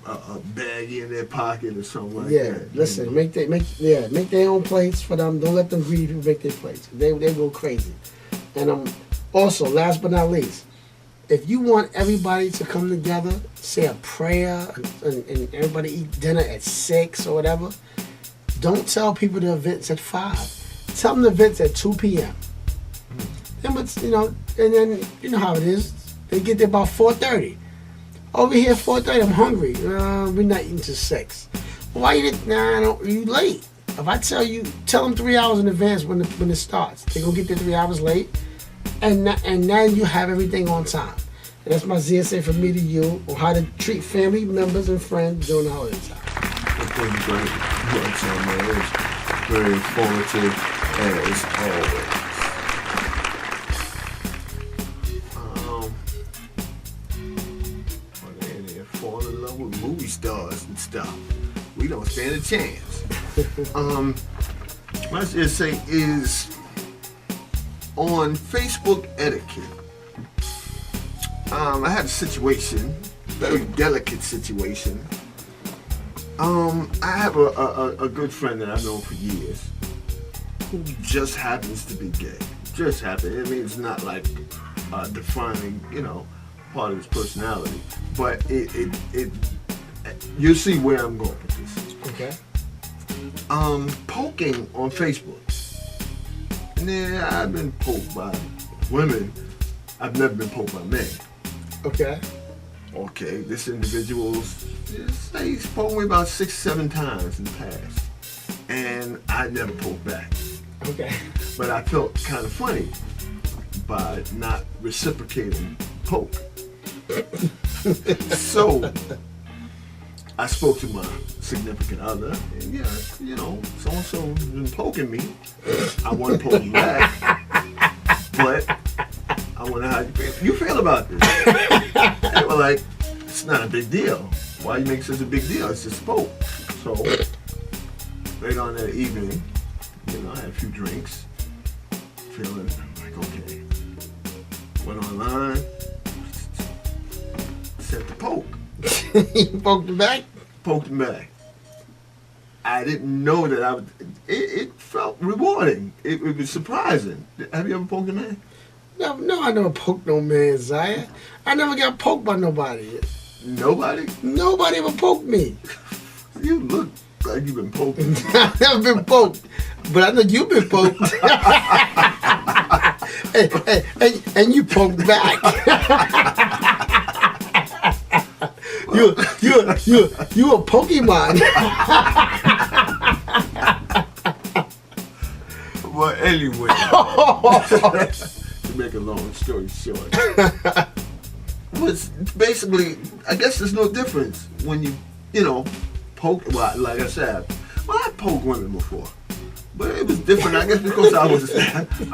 S3: a baggie in their pocket or something like
S1: that.
S3: Yeah,
S1: listen, make their own plates for them. Don't let them greedy people make their plates. They go crazy. And also, last but not least, if you want everybody to come together, say a prayer, and everybody eat dinner at 6 or whatever, don't tell people the event's at 5. Tell them the event's at 2 p.m. And then you know how it is. They get there about 4:30. Over here, 4:30, I'm hungry. We're not eating till 6. Why you didn't? Nah, you late. If I tell them 3 hours in advance when it starts. They're gonna get there 3 hours late, and now you have everything on time. And that's my Z.S.A. from me to you on how to treat family members and friends during the holiday time.
S3: Thank you very much, man. It's very informative as always. They're falling in love with movie stars and stuff. We don't stand a chance. My essay is on Facebook etiquette. I had a situation, very delicate situation. I have a good friend that I've known for years who just happens to be gay. Just happens. I mean, it's not like defining, part of his personality. But it you'll see where I'm going with this.
S1: Okay.
S3: Poking on Facebook. Yeah, I've been poked by women. I've never been poked by men.
S1: Okay.
S3: Okay, this individual's he's poked me about 6-7 times in the past. And I never poked back.
S1: Okay.
S3: But I felt kind of funny by not reciprocating poke. So I spoke to my significant other, and so-and-so been poking me. I want to poke him back, but I wonder how you feel about this. They were like, it's not a big deal. Why you make such a big deal? It's just a poke. So later on that evening, I had a few drinks, feeling like, okay. Went online, set the poke.
S1: You poked him back?
S3: Poked him back. I didn't know that I would. It felt rewarding. It was surprising. Have you ever poked a man?
S1: No, I never poked no man, Zaiyah. I never got poked by nobody.
S3: Nobody?
S1: Nobody ever poked me.
S3: You look like you've been poked.
S1: I've never been poked, but I know you've been poked. and you poked back. You a Pokemon.
S3: Well, anyway, to make a long story short, was basically, I guess there's no difference when you poke. Well, like I said, I poked women before, but it was different. I guess because I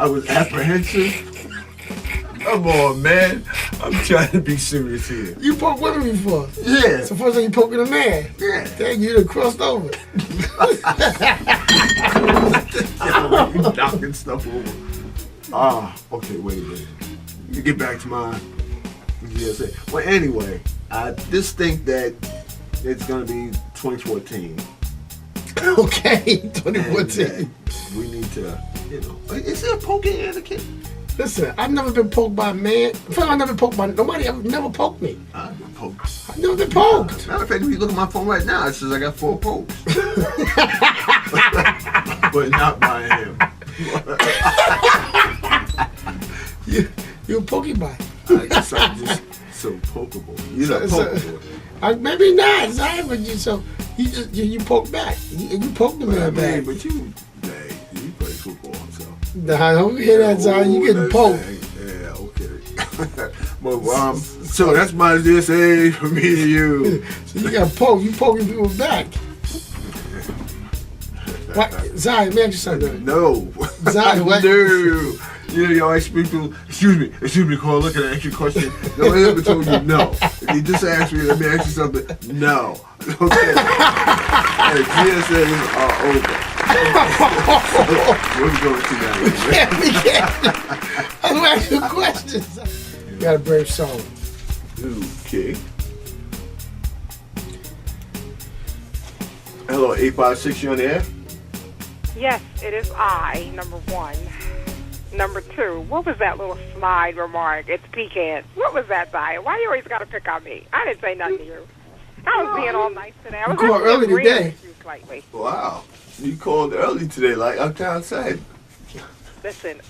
S3: was apprehensive. Come on, man. I'm trying to be serious here.
S1: You poked women before?
S3: Yeah.
S1: It's the first time you poking a man?
S3: Yeah.
S1: Dang, you done crossed over.
S3: You knocking stuff over. Okay, wait a minute. You get back to my Z.S.A. Well, anyway, I just think that it's going to be 2014.
S1: Okay, 2014.
S3: We need to, is there poking etiquette?
S1: Listen, I've never been poked by a man. I've never been poked by nobody. Ever never poked me.
S3: I've been poked.
S1: I've never been poked.
S3: Matter of fact, if you look at my phone right now, it says I got 4 pokes. But not by him.
S1: You a Pokemon.
S3: I'm just so pokeable. You're not pokeable.
S1: Maybe not, Zaiyah, but you poke back. You poke the man back.
S3: But you play football, so.
S1: Nah, I don't hear that, Zaiyah. You getting poked.
S3: Yeah, okay. But so that's my Z.S.A. from me to you.
S1: So you got poked. You poking people back. What? Zaiyah, let me ask you something.
S3: No.
S1: Zaiyah, what?
S3: No. You always speak to, excuse me, Cole, look at an extra question. No, I ever told you no. If you just asked me, let me ask you something. No. Okay. Hey, GSAs are over. What are we going to now?
S1: We can't. I'm asking questions. You got a brave soul.
S3: Okay. Hello, 856, you on the air?
S20: Yes, it is I, number 1. Number 2, what was that little snide remark? It's pecans. What was that, Zaiyah? Why you always got to pick on me? I didn't say nothing to you. I was being all nice today. I was
S1: called early today.
S20: Slightly.
S3: Wow. You called early today, like Uptown said.
S20: Listen.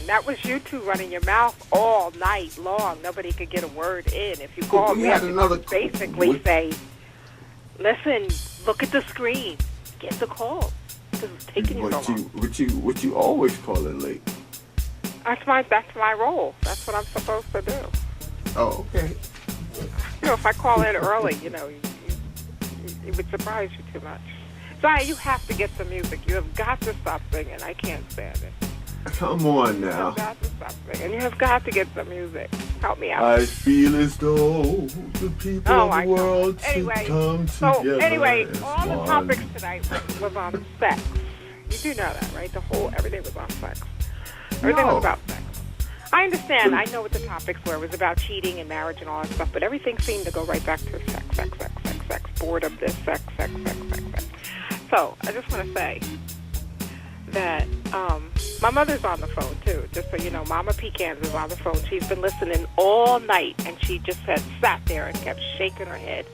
S20: That was you two running your mouth all night long. Nobody could get a word in. If you called me, I could basically say, Listen, look at the screen. Get the call. Because it's taking you so long.
S3: What you always call it late?
S20: That's my role. That's what I'm supposed to do.
S3: Oh, okay.
S20: You know, if I call in early, you know, it would surprise you too much. Zaiyah, you have to get some music. You have got to stop singing. I can't stand it.
S3: Come on now.
S20: You have got to stop singing. You have got to get some music. Help me out.
S3: I feel as though the people of the world should come together.
S20: Anyway,
S3: as
S20: all the
S3: one.
S20: topics tonight was on sex. You do know that, right? Everything was on sex. Everything was about sex. I understand. I know what the topics were. It was about cheating and marriage and all that stuff, but everything seemed to go right back to sex. Boredom, this, sex. So, I just want to say that my mother's on the phone, too. Just so you know, Moma Pecans is on the phone. She's been listening all night, and she just sat there and kept shaking her head.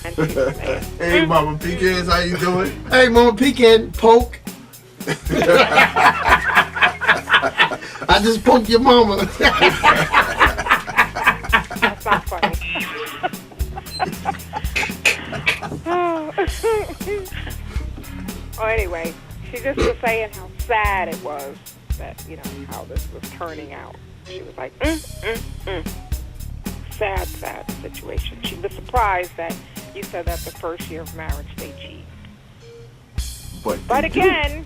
S20: And she was saying,
S3: hey, Moma Pecans, how you doing?
S1: Hey, Moma Pecan, poke. I just poked your mama.
S20: That's not funny. Oh, anyway, she just was saying how sad it was that, you know, how this was turning out. She was like, Sad situation. She was surprised that you said that the first year of marriage they cheat. But again,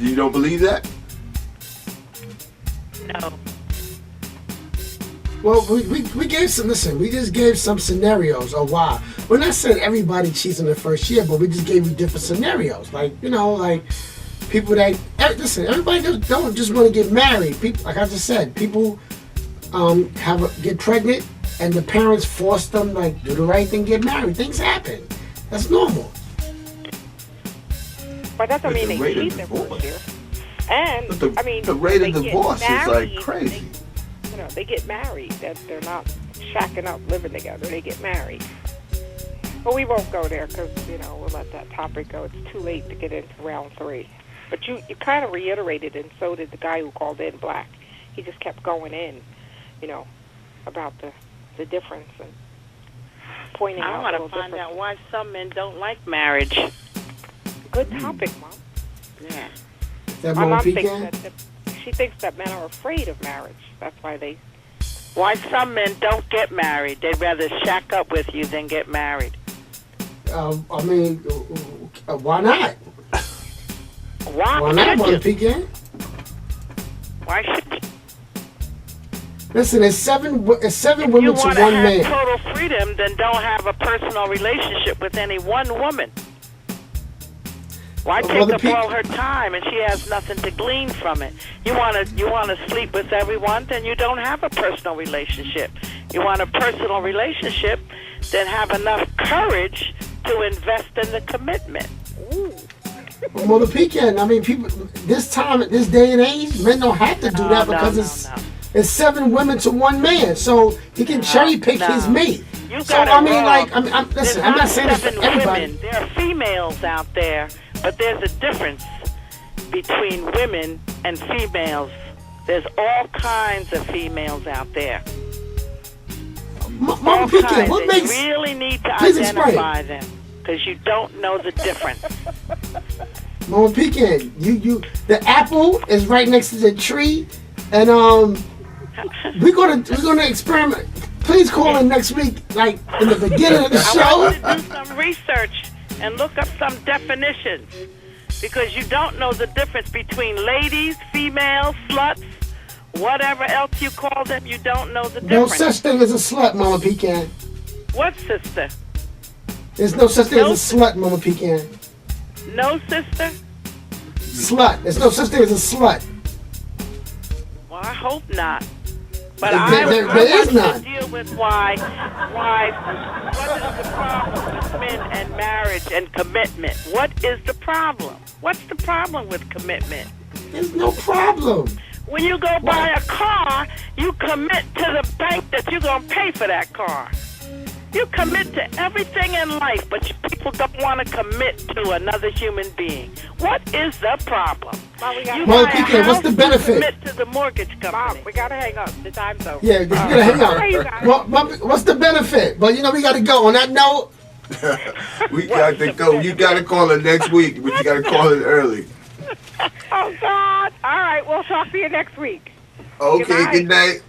S3: you don't believe that?
S20: No.
S1: Well, we gave some, listen, we just gave some scenarios of why. We're not saying everybody cheats in the first year, but we just gave you different scenarios. Like, you know, like people that, listen, everybody don't just want to get married. People, like I just said, people get pregnant and the parents force them, like, do the right thing, get married. Things happen. That's normal.
S20: But that doesn't mean they cheat their first year. And,
S3: the rate of divorce is like crazy.
S20: They get married. They're not shacking up, living together. They get married. But we won't go there because, you know, we'll let that topic go. It's too late to get into round 3. But you kind of reiterated, and so did the guy who called in, Black. He just kept going in, you know, about the difference and pointing out.
S21: I want to find out why some men don't like marriage.
S20: Good topic, Mom.
S21: Yeah.
S20: My mom she thinks that men are afraid of marriage. That's why
S21: Why some men don't get married. They'd rather shack up with you than get married.
S1: I mean, why not?
S21: Why
S1: not, Moma Pecan?
S21: Why should
S1: Listen, it's seven women to one man.
S21: If you want to have total freedom, then don't have a personal relationship with any one woman. Why take up all her time and she has nothing to glean from it? You want to sleep with everyone, then you don't have a personal relationship. You want a personal relationship, then have enough courage to invest in the commitment.
S20: Ooh.
S1: Well, Moma Pecan, I mean, people, this day and age, men don't have to do that because it's 7 women to 1 man, so he can cherry pick his mate. So I mean, like, listen, I'm not saying it's for everybody.
S21: Women. There are females out there, but there's a difference between women and females. There's all kinds of females out there.
S1: Moma Pecan, what makes...
S21: You really need to identify them because you don't know the difference.
S1: Moma Pecan, the apple is right next to the tree, and we're gonna experiment. Please call in next week, like in the beginning of the show.
S21: I want you to do some research and look up some definitions because you don't know the difference between ladies, females, sluts, whatever else you call them. You don't know the difference.
S1: No such thing as a slut, Moma Pecan.
S21: What, sister?
S1: There's no such thing as a slut, Moma Pecan.
S21: No, sister?
S1: Slut. There's no such thing as a slut.
S21: Well, I hope not. But
S1: there is none.
S21: To deal with why, what is the problem with men and marriage and commitment? What is the problem? What's the problem with commitment?
S1: There's no problem.
S21: When you go buy a car, you commit to the bank that you're going to pay for that car. You commit to everything in life, but people don't want to commit to another human being. What is the problem?
S1: Well, Pecan, what's the benefit?
S21: Commit to the mortgage company.
S20: Mom, we got to hang up. The time's over.
S1: Yeah, you got to hang up. What's the benefit? But, we got to go. On that note,
S3: We got to go. You got to call it next week, but you got to call it early.
S20: Oh, God. All right, we'll talk to you next week.
S3: Okay, good night.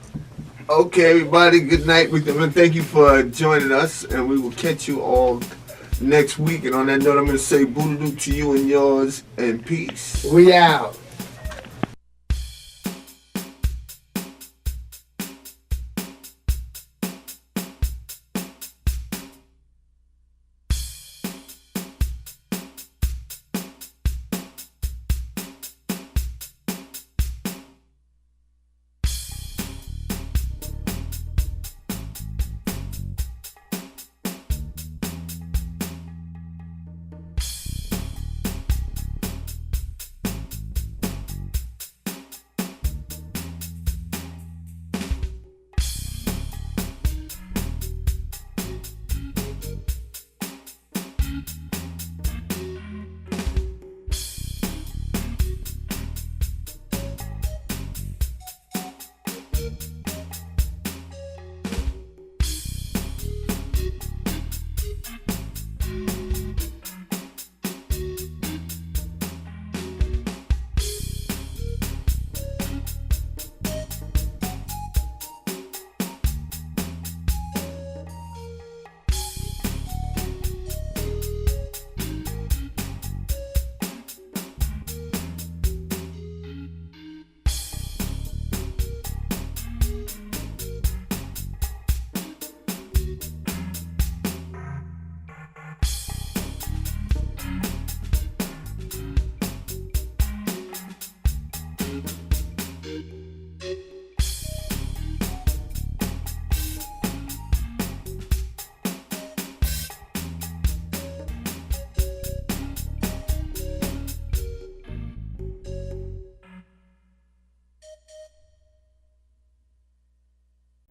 S3: Okay, everybody, good night. Thank you for joining us, and we will catch you all next week. And on that note, I'm going to say boo-doo to you and yours, and peace.
S1: We out.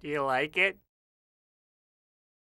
S2: Do you like it?